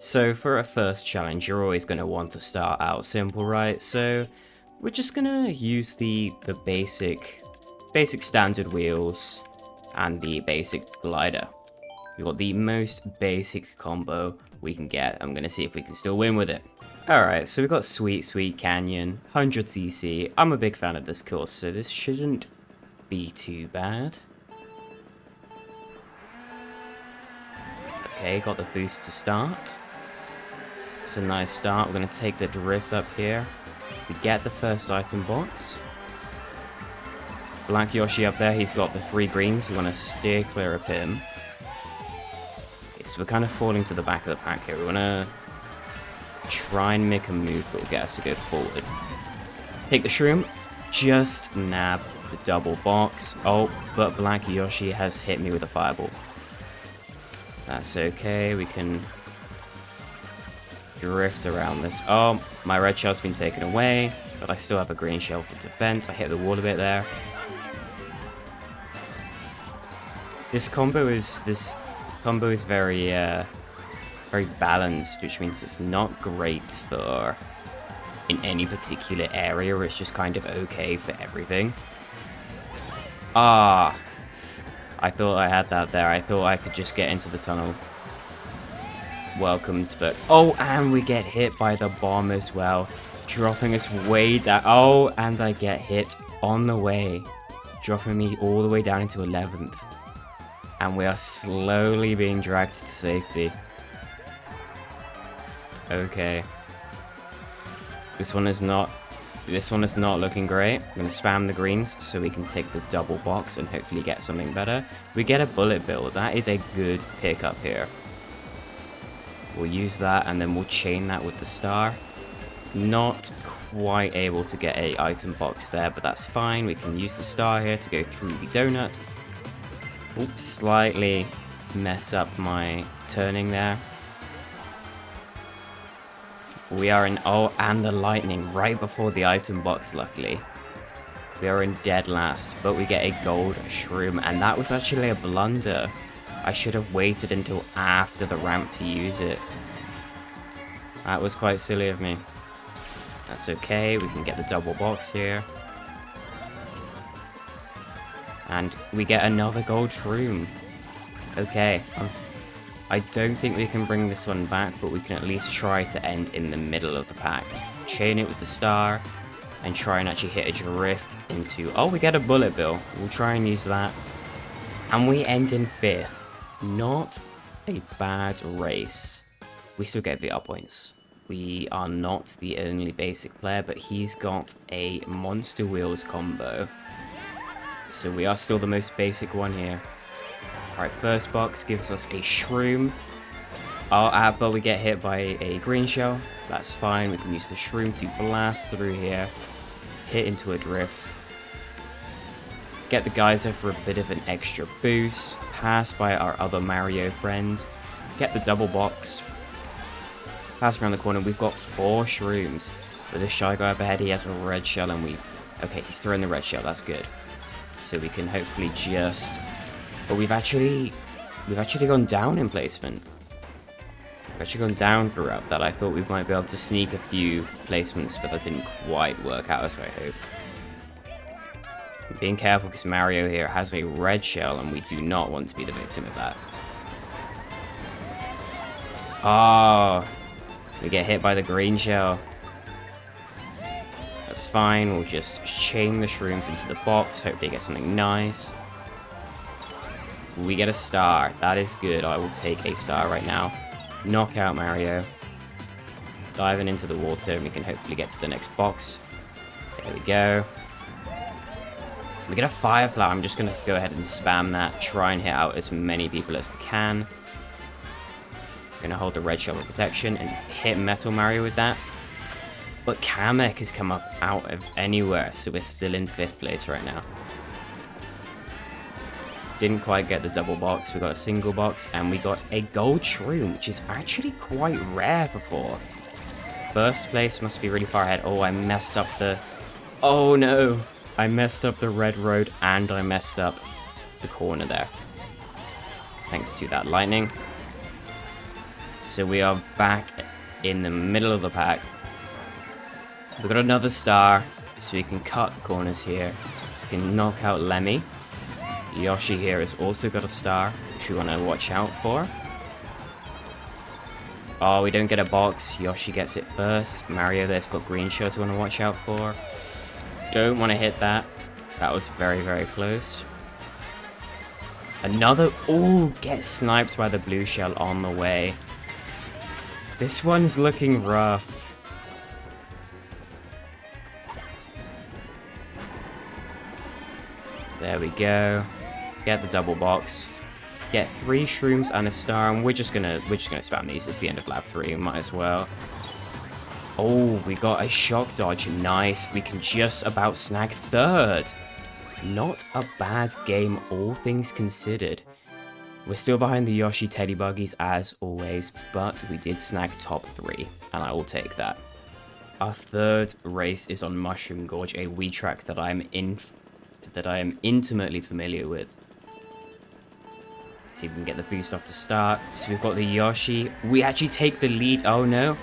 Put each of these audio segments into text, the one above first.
So for a first challenge, you're always going to want to start out simple, right? So we're just going to use the basic standard wheels and the basic glider. We've got the most basic combo we can get. I'm going to see if we can still win with it. Alright, so we've got Sweet Canyon, 100cc. I'm a big fan of this course, so this shouldn't be too bad. Okay, got the boost to start. It's a nice start. We're going to take the drift up here. We get the first item box. Black Yoshi up there, he's got the 3 greens. We want to steer clear of him. Okay, so we're kind of falling to the back of the pack here. We want to try and make a move that will get us to go forward. Take the shroom. Just nab the double box. Oh, but Black Yoshi has hit me with a fireball. That's okay. We can drift around this. Oh, my red shell's been taken away, but I still have a green shell for defense. I hit the wall a bit there. This combo is very very balanced, which means it's not great for in any particular area. It's just kind of okay for everything. Ah, I thought I had that there. I thought I could just get into the tunnel. Welcomed, but oh, and we get hit by the bomb as well, dropping us way down. Oh, and I get hit on the way, dropping me all the way down into 11th, and we are slowly being dragged to safety. Okay, this one is not looking great. I'm gonna spam the greens so we can take the double box and hopefully get something better. We get a bullet bill. That is a good pickup here. We'll use that and then we'll chain that with the star. Not quite able to get a item box there, but that's fine. We can use the star here to go through the donut. Oops, slightly mess up my turning there. We are in, oh, and the lightning right before the item box, luckily. We are in dead last, but we get a gold shroom, and that was actually a blunder. I should have waited until after the ramp to use it. That was quite silly of me. That's okay, we can get the double box here. And we get another gold shroom. Okay, I don't think we can bring this one back, but we can at least try to end in the middle of the pack. Chain it with the star, and try and actually hit a drift into... Oh, we get a bullet bill. We'll try and use that. And we end in 5th. Not a bad race. We still get VR points. We are not the only basic player, but he's got a Monster Wheels combo. So we are still the most basic one here. Alright, first box gives us a shroom. Oh, but we get hit by a green shell. That's fine. We can use the shroom to blast through here. Hit into a drift. Get the geyser for a bit of an extra boost. Pass by our other Mario friend. Get the double box. Pass around the corner. We've got 4 shrooms. With this shy guy up ahead, he has a red shell and we... Okay, he's throwing the red shell. That's good. So we can hopefully just... But we've actually gone down in placement. We've actually gone down throughout that. I thought we might be able to sneak a few placements, but that didn't quite work out as I hoped. Being careful because Mario here has a red shell and we do not want to be the victim of that. Oh, we get hit by the green shell. That's fine, we'll just chain the shrooms into the box, hopefully get something nice. We get a star, that is good, I will take a star right now. Knock out Mario. Diving into the water and we can hopefully get to the next box. There we go. We get a fire flower. I'm just going to go ahead and spam that. Try and hit out as many people as I can. Going to hold the red shell with protection and hit Metal Mario with that. But Kamek has come up out of anywhere, so we're still in 5th place right now. Didn't quite get the double box. We got a single box and we got a gold shroom, which is actually quite rare for 4th. First place must be really far ahead. Oh, I messed up the... Oh no! I messed up the red road and I messed up the corner there. Thanks to that lightning. So we are back in the middle of the pack. We've got another star, so we can cut the corners here. We can knock out Lemmy. Yoshi here has also got a star, which we want to watch out for. Oh, we don't get a box. Yoshi gets it first. Mario there's got green shells we want to watch out for. Don't want to hit that. That was very, very close. Another... Oh, get sniped by the blue shell on the way. This one's looking rough. There we go. Get the double box. Get 3 shrooms and a star, and we're just gonna spam these. It's the end of lap 3. Might as well. Oh, we got a shock dodge. Nice. We can just about snag 3rd. Not a bad game, all things considered. We're still behind the Yoshi Teddy Buggies as always, but we did snag top 3, and I will take that. Our 3rd race is on Mushroom Gorge, a Wii track that I am intimately familiar with. See if we can get the boost off to start. So we've got the Yoshi. We actually take the lead. Oh no.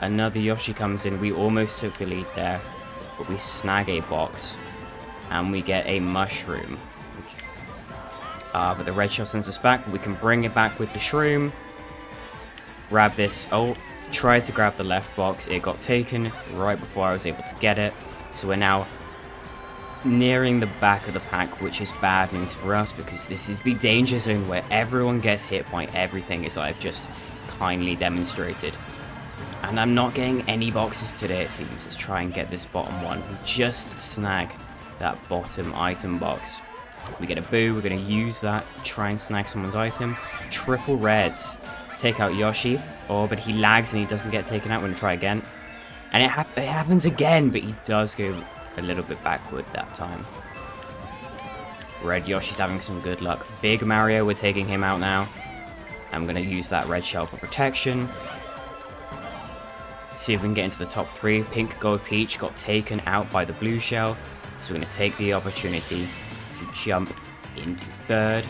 Another Yoshi comes in. We almost took the lead there, but we snag a box. And we get a mushroom. But the red shell sends us back. We can bring it back with the shroom. Grab this. Oh, tried to grab the left box. It got taken right before I was able to get it. So we're now nearing the back of the pack, which is bad news for us because this is the danger zone where everyone gets hit by everything, as I've just kindly demonstrated. And I'm not getting any boxes today, it seems. Let's try and get this bottom one. We just snag that bottom item box. We get a boo. We're going to use that, try and snag someone's item. Triple reds. Take out Yoshi. Oh, but he lags and he doesn't get taken out. We're going to try again. And it happens again, but he does go a little bit backward that time. Red Yoshi's having some good luck. Big Mario, we're taking him out now. I'm going to use that red shell for protection. See if we can get into the top 3. Pink Gold Peach got taken out by the blue shell. So we're going to take the opportunity to jump into 3rd.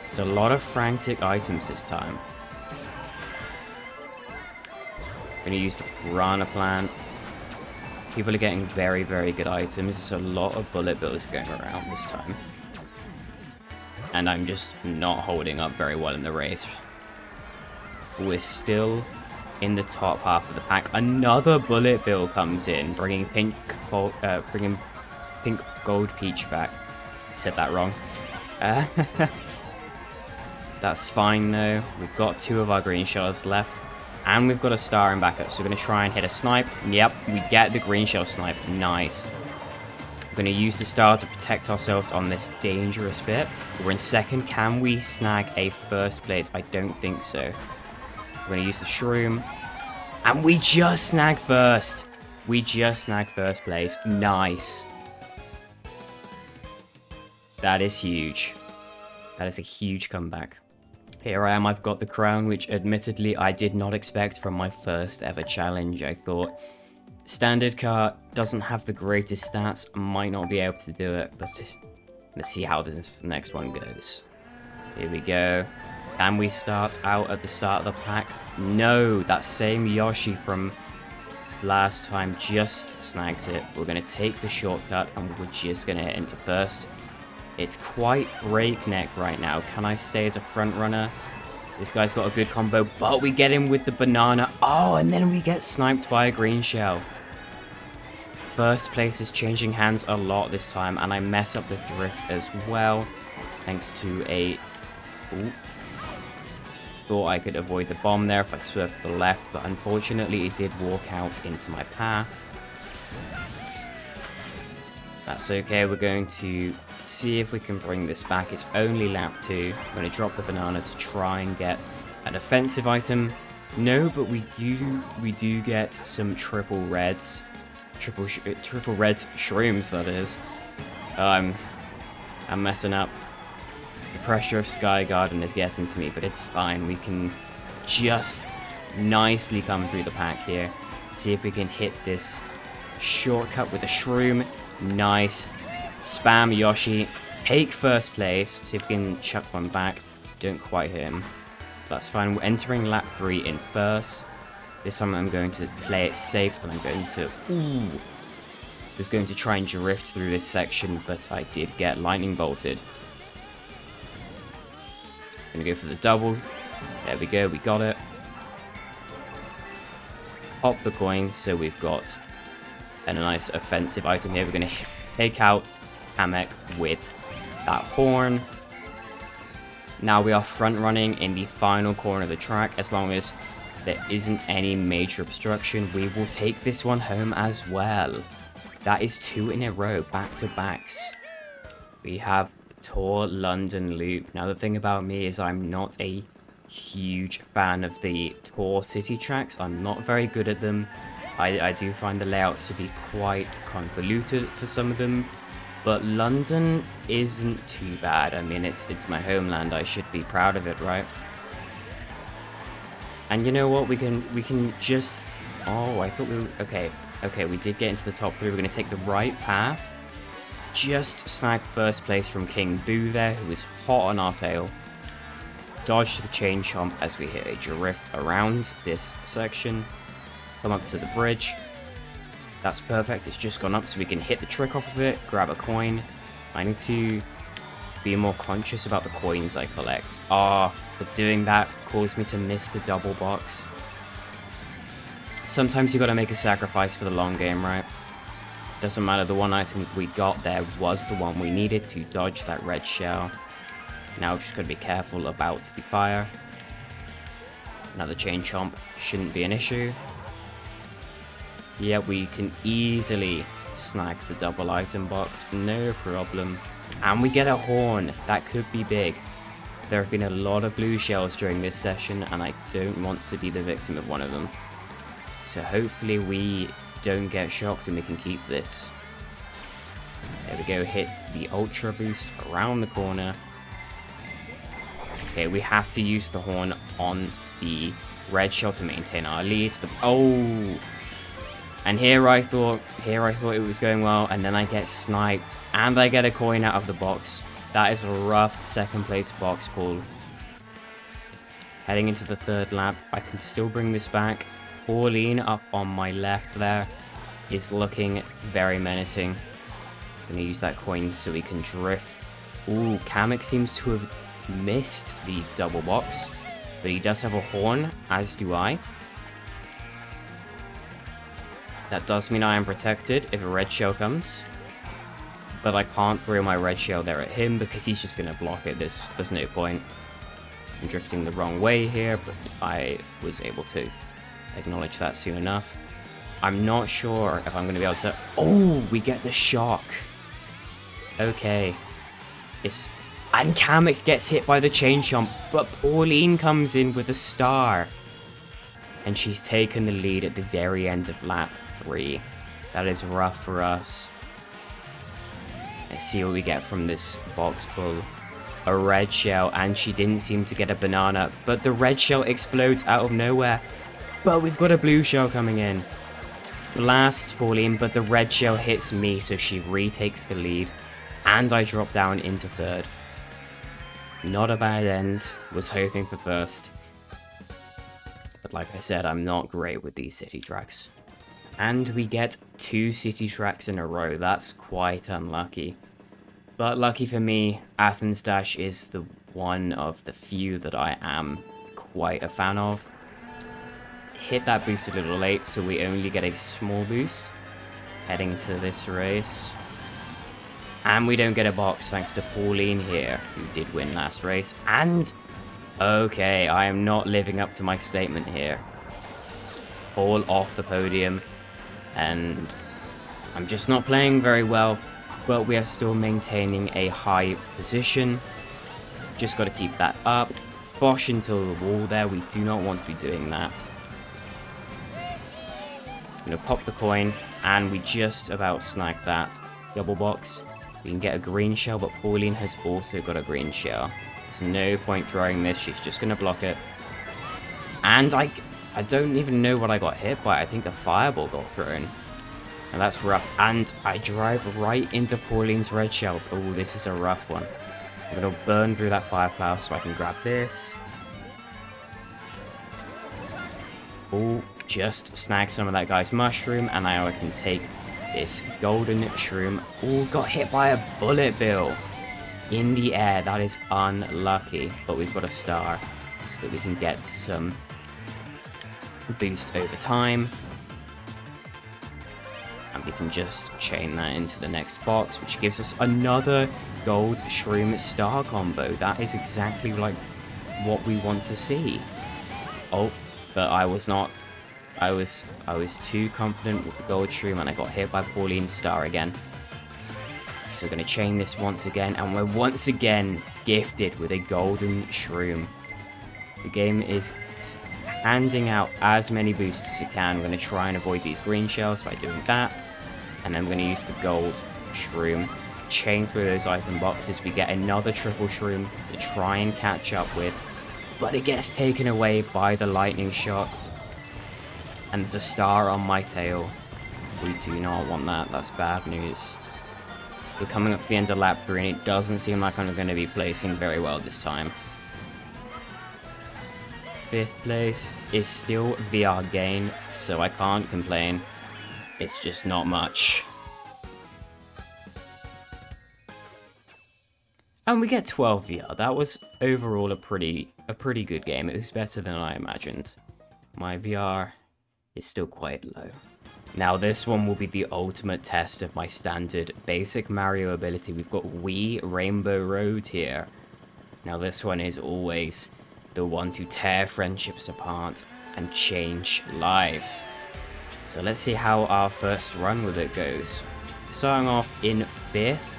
It's a lot of frantic items this time. I'm going to use the Piranha Plant. People are getting very, very good items. There's a lot of bullet bills going around this time. And I'm just not holding up very well in the race. We're still in the top half of the pack. Another bullet bill comes in, bringing Pink Gold Peach back. Said that wrong. That's fine though. We've got 2 of our green shells left. And we've got a star in backup, so we're going to try and hit a snipe. Yep, we get the green shell snipe. Nice. We're going to use the star to protect ourselves on this dangerous bit. We're in 2nd. Can we snag a 1st place? I don't think so. We're going to use the shroom. And we just snag 1st. We just snag 1st place. Nice. That is huge. That is a huge comeback. Here I am, I've got the crown, which admittedly I did not expect from my first ever challenge. I thought, standard car doesn't have the greatest stats, might not be able to do it, but let's see how this next one goes. Here we go. Can we start out at the start of the pack? No, that same Yoshi from last time just snags it. We're going to take the shortcut and we're just going to hit into 1st. It's quite breakneck right now. Can I stay as a front runner? This guy's got a good combo, but we get him with the banana. Oh, and then we get sniped by a green shell. 1st place is changing hands a lot this time, and I mess up the drift as well, thanks to a... Ooh. Thought I could avoid the bomb there if I swerved to the left, but unfortunately it did walk out into my path. That's okay, we're going to see if we can bring this back. It's only lap 2. I'm going to drop the banana to try and get an offensive item. No, but we do get some triple reds. Triple red shrooms, that is. I'm messing up. The pressure of Sky Garden is getting to me, but it's fine. We can just nicely come through the pack here. See if we can hit this shortcut with a shroom. Nice. Spam Yoshi. Take 1st place. See if we can chuck one back. Don't quite hit him. That's fine. We're entering lap 3 in first. This time I'm going to play it safe, and I'm going to... Ooh! Just going to try and drift through this section, but I did get lightning bolted. Gonna go for the double. There we go, we got it. Pop the coin, so we've got a nice offensive item here. We're gonna take out Kamek with that horn. Now we are front running in the final corner of the track. As long as there isn't any major obstruction, we will take this one home as well. That is 2 in a row, back to backs. We have Tour London Loop. Now the thing about me is I'm not a huge fan of the Tour city tracks. I'm not very good at them. I do find the layouts to be quite convoluted for some of them. But London isn't too bad. I mean, it's my homeland. I should be proud of it, right? And you know what? We can just... Oh, I thought we were... Okay. Okay, we did get into the top 3. We're going to take the right path. Just snag first place from King Boo there, who is hot on our tail. Dodge to the chain chomp as we hit a drift around this section. Come up to the bridge. That's perfect. It's just gone up, so we can hit the trick off of it, grab a coin. I need to be more conscious about the coins I collect. But doing that caused me to miss the double box. Sometimes you gotta make a sacrifice for the long game, right? Doesn't matter, the one item we got there was the one we needed to dodge that red shell. Now we've just gotta be careful about the fire. Another chain chomp shouldn't be an issue. Yeah, we can easily snag the double item box, no problem. And we get a horn, that could be big. There have been a lot of blue shells during this session, and I don't want to be the victim of one of them. So hopefully we don't get shocked and we can keep this. There we go, hit the ultra boost around the corner. Okay, we have to use the horn on the red shell to maintain our lead, but oh! And here I thought it was going well, and then I get sniped, and I get a coin out of the box. That is a rough second place box pull. Heading into the 3rd lap, I can still bring this back. Pauline up on my left there is looking very menacing. Gonna use that coin so we can drift. Ooh, Kamek seems to have missed the double box, but he does have a horn, as do I. That does mean I am protected if a red shell comes. But I can't throw my red shell there at him because he's just going to block it. There's no point. I'm drifting the wrong way here, but I was able to acknowledge that soon enough. I'm not sure if I'm going to be able to... Oh, we get the shock. Okay. And Kamek gets hit by the chain chomp, but Pauline comes in with a star. And she's taken the lead at the very end of lap 3. That is rough for us. Let's see what we get from this box pull. A red shell, and she didn't seem to get a banana, but the red shell explodes out of nowhere. But we've got a blue shell coming in. Blasts Pauline, but the red shell hits me, so she retakes the lead. And I drop down into 3rd. Not a bad end. Was hoping for 1st. But like I said, I'm not great with these city tracks. And we get 2 city tracks in a row. That's quite unlucky. But lucky for me, Athens Dash is the one of the few that I am quite a fan of. Hit that boost a little late, so we only get a small boost heading to this race. And we don't get a box thanks to Pauline here, who did win last race. And, okay, I am not living up to my statement here. All off the podium, and I'm just not playing very well, but we are still maintaining a high position. Just got to keep that up. Bosh into the wall there, we do not want to be doing that. I'm going to pop the coin, and we just about snagged that double box. We can get a green shell, but Pauline has also got a green shell. There's no point throwing this, she's just going to block it. And I don't even know what I got hit by. I think a fireball got thrown. And that's rough. And I drive right into Pauline's red shell. Oh, this is a rough one. I'm going to burn through that fire plow so I can grab this. Oh, just snag some of that guy's mushroom, and now I can take this golden shroom. Oh, got hit by a bullet bill in the air. That is unlucky, but we've got a star so that we can get some boost over time. And we can just chain that into the next box, which gives us another gold shroom star combo. That is exactly like what we want to see. Oh, but I was not. I was too confident with the gold shroom, and I got hit by Pauline's star again. So we're going to chain this once again, and we're once again gifted with a golden shroom. The game is handing out as many boosts as it can. We're going to try and avoid these green shells by doing that. And then we're going to use the gold shroom. Chain through those item boxes. We get another triple shroom to try and catch up with. But it gets taken away by the lightning shock. And there's a star on my tail. We do not want that. That's bad news. We're coming up to the end of lap 3, and it doesn't seem like I'm going to be placing very well this time. 5th place is still VR gain, so I can't complain. It's just not much. And we get 12 VR. That was overall a pretty good game. It was better than I imagined. My VR is still quite low. Now this one will be the ultimate test of my standard basic Mario ability. We've got Wii Rainbow Road here. Now this one is always the one to tear friendships apart and change lives. So let's see how our first run with it goes. Starting off in 5th,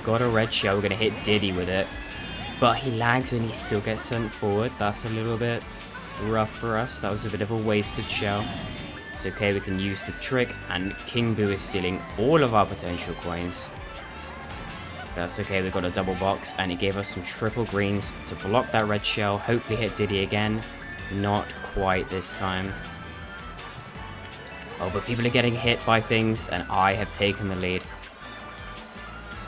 got a red shell. We're going to hit Diddy with it, but he lags and he still gets sent forward. That's a little bit rough for us. That was a bit of a wasted shell. It's okay, we can use the trick, and King Boo is stealing all of our potential coins. That's okay, we got a double box, and it gave us some triple greens to block that red shell. Hopefully hit Diddy again. Not quite this time. Oh, but people are getting hit by things, and I have taken the lead.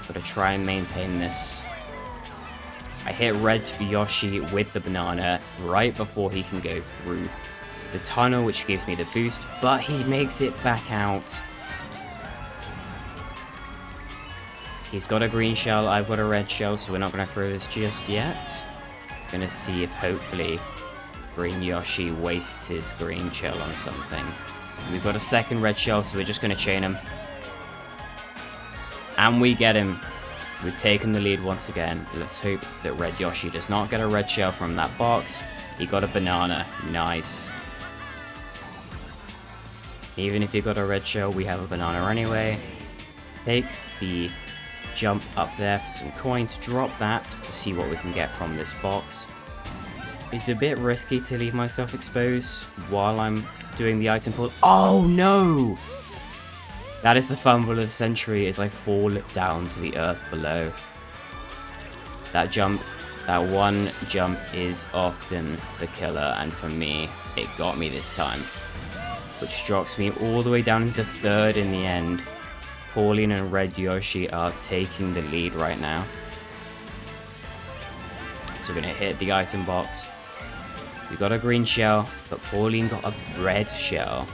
Gotta try and maintain this. I hit Red Yoshi with the banana right before he can go through the tunnel, which gives me the boost, but he makes it back out. He's got a green shell, I've got a red shell, so we're not going to throw this just yet. Gonna see if hopefully Green Yoshi wastes his green shell on something. We've got a second red shell, so we're just going to chain him. And we get him. We've taken the lead once again. Let's hope that Red Yoshi does not get a red shell from that box. He got a banana. Nice. Even if you got a red shell, we have a banana anyway. Take the jump up there for some coins. Drop that to see what we can get from this box. It's a bit risky to leave myself exposed while I'm doing the item pull. Oh no! That is the fumble of the century as I fall down to the earth below. That jump, that one jump is often the killer, and for me, it got me this time. Which drops me all the way down into 3rd in the end. Pauline and Red Yoshi are taking the lead right now. So we're going to hit the item box. We got a green shell, but Pauline got a red shell.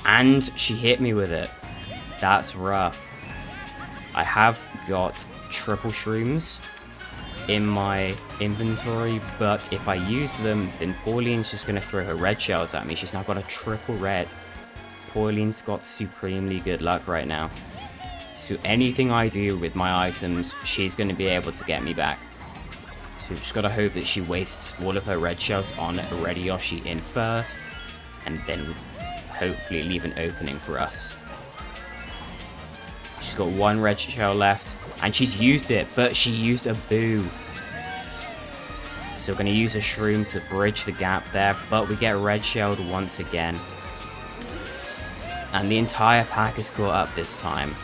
And she hit me with it. That's rough. I have got triple shrooms in my inventory, but if I use them, then Pauline's just going to throw her red shells at me. She's now got a triple red. Pauline's got supremely good luck right now. So anything I do with my items, she's going to be able to get me back. So we've just got to hope that she wastes all of her red shells on Red Yoshi in first, and then hopefully leave an opening for us. She's got one red shell left, and she's used it, but she used a boo. So we're going to use a shroom to bridge the gap there, but we get red shelled once again. And the entire pack is caught up this time.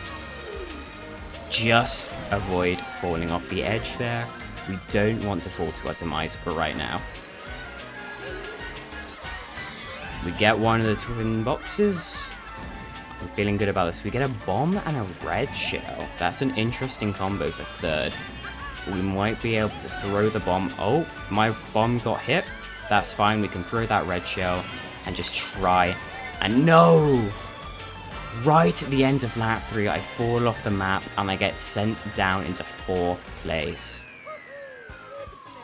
Just avoid falling off the edge there. We don't want to fall to our demise right now. We get one of the twin boxes. I'm feeling good about this. We get a bomb and a red shell. That's an interesting combo for 3rd. We might be able to throw the bomb. Oh, my bomb got hit. That's fine, we can throw that red shell and just try. And no! Right at the end of lap 3, I fall off the map and I get sent down into 4th place.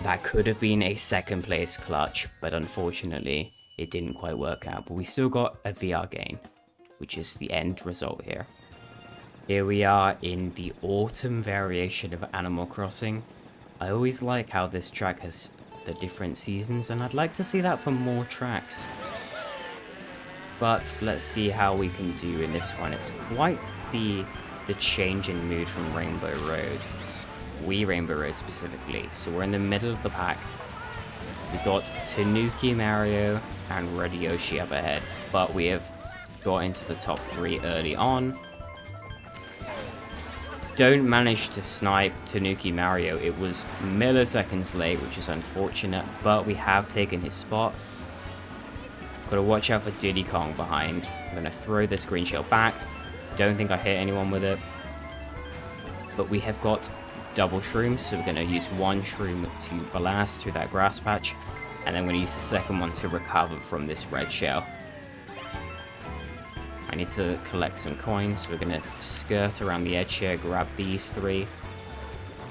That could have been a 2nd place clutch, but unfortunately, it didn't quite work out. But we still got a VR gain, which is the end result here. Here we are in the autumn variation of Animal Crossing. I always like how this track has the different seasons, and I'd like to see that for more tracks. But let's see how we can do in this one. It's quite the change in mood from Rainbow Road. Rainbow Road specifically. So we're in the middle of the pack. We've got Tanuki, Mario, and Red Yoshi up ahead. But we have got into the top 3 early on. Don't manage to snipe Tanuki Mario. It was milliseconds late, which is unfortunate. But we have taken his spot. Gotta watch out for Diddy Kong behind. I'm gonna throw this green shell back. Don't think I hit anyone with it. But we have got double shrooms, so we're gonna use one shroom to blast through that grass patch. And then we're gonna use the second one to recover from this red shell. I need to collect some coins, so we're gonna skirt around the edge here, grab these 3.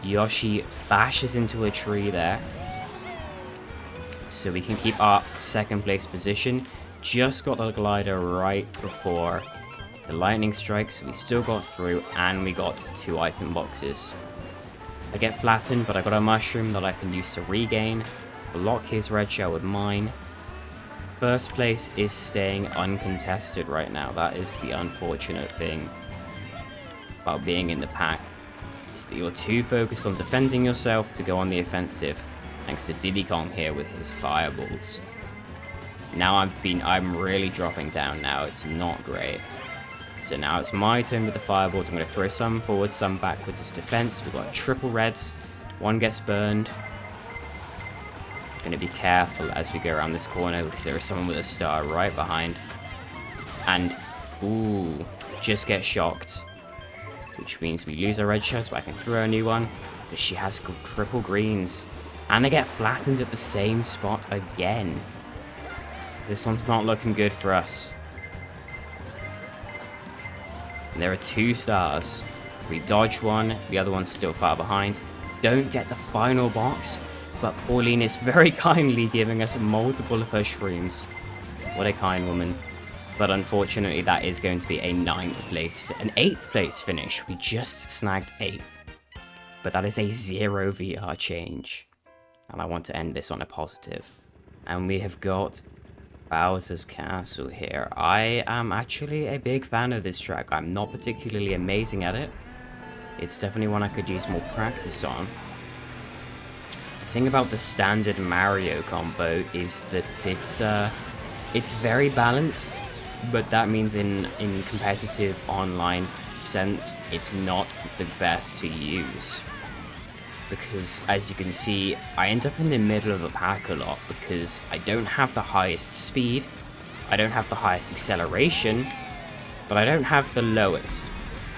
Yoshi bashes into a tree there. So we can keep our 2nd place position. Just got the glider right before the lightning strikes. So we still got through, and we got 2 item boxes. I get flattened, but I got a mushroom that I can use to regain. Block his red shell with mine. 1st place is staying uncontested right now. That is the unfortunate thing about being in the pack, is that you're too focused on defending yourself to go on the offensive. Thanks to Diddy Kong here with his fireballs. Now I'm really dropping down now. It's not great. So now it's my turn with the fireballs. I'm going to throw some forwards, some backwards as defense. We've got triple reds. One gets burned. Going to be careful as we go around this corner because there is someone with a star right behind. And, ooh, just get shocked. Which means we lose our red shells, but I can throw a new one. But she has triple greens. And I get flattened at the same spot again. This one's not looking good for us. And there are 2 stars. We dodge one, the other one's still far behind. Don't get the final box, but Pauline is very kindly giving us multiple of her shrooms. What a kind woman. But unfortunately, that is going to be an 8th place finish. We just snagged 8th. But that is a 0 VR change. And I want to end this on a positive. And we have got Bowser's Castle here. I am actually a big fan of this track. I'm not particularly amazing at it. It's definitely one I could use more practice on. The thing about the standard Mario combo is that it's very balanced, but that means in competitive online sense, it's not the best to use. Because, as you can see, I end up in the middle of the pack a lot because I don't have the highest speed, I don't have the highest acceleration, but I don't have the lowest.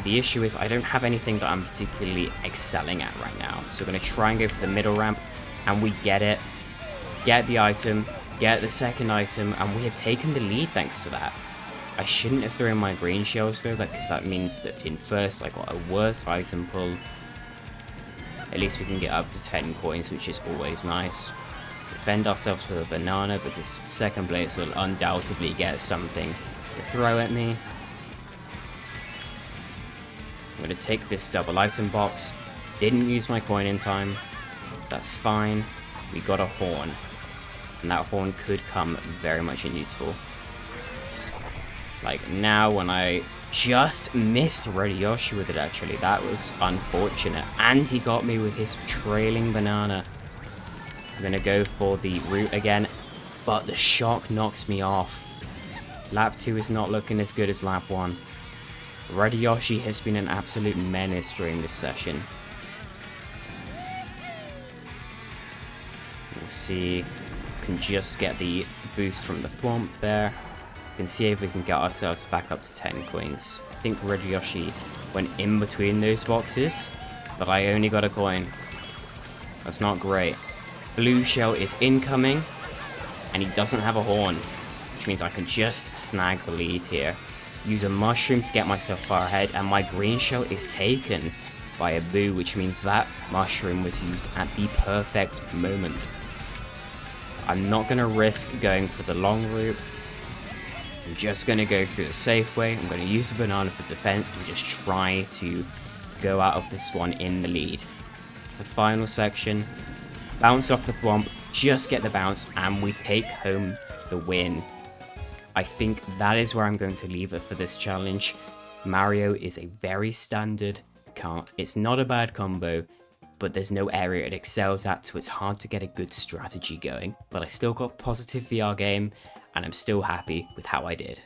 The issue is I don't have anything that I'm particularly excelling at right now. So we're going to try and go for the middle ramp, and we get it. Get the item, get the second item, and we have taken the lead thanks to that. I shouldn't have thrown my green shells though, because that means that in first I got a worse item pull. At least we can get up to 10 coins, which is always nice. Defend ourselves with a banana, because second place will undoubtedly get something to throw at me. I'm going to take this double item box. Didn't use my coin in time. That's fine. We got a horn. And that horn could come very much in useful. Like now when I just missed Red Yoshi with it actually. That was unfortunate. And he got me with his trailing banana. I'm going to go for the route again. But the shock knocks me off. Lap 2 is not looking as good as lap 1. Red Yoshi has been an absolute menace during this session. We'll see. We can just get the boost from the thwomp there. We can see if we can get ourselves back up to 10 coins. I think Red Yoshi went in between those boxes, but I only got a coin. That's not great. Blue shell is incoming. and he doesn't have a horn, which means I can just snag the lead here. Use a mushroom to get myself far ahead, and my green shell is taken by a boo, which means that mushroom was used at the perfect moment. I'm not going to risk going for the long route. I'm just going to go through the safe way. I'm going to use the banana for defense and just try to go out of this one in the lead. It's the final section. Bounce off the thwomp, just get the bounce, and we take home the win. I think that is where I'm going to leave it for this challenge. Mario is a very standard kart. It's not a bad combo, but there's no area it excels at, so it's hard to get a good strategy going. But I still got positive VR game, and I'm still happy with how I did.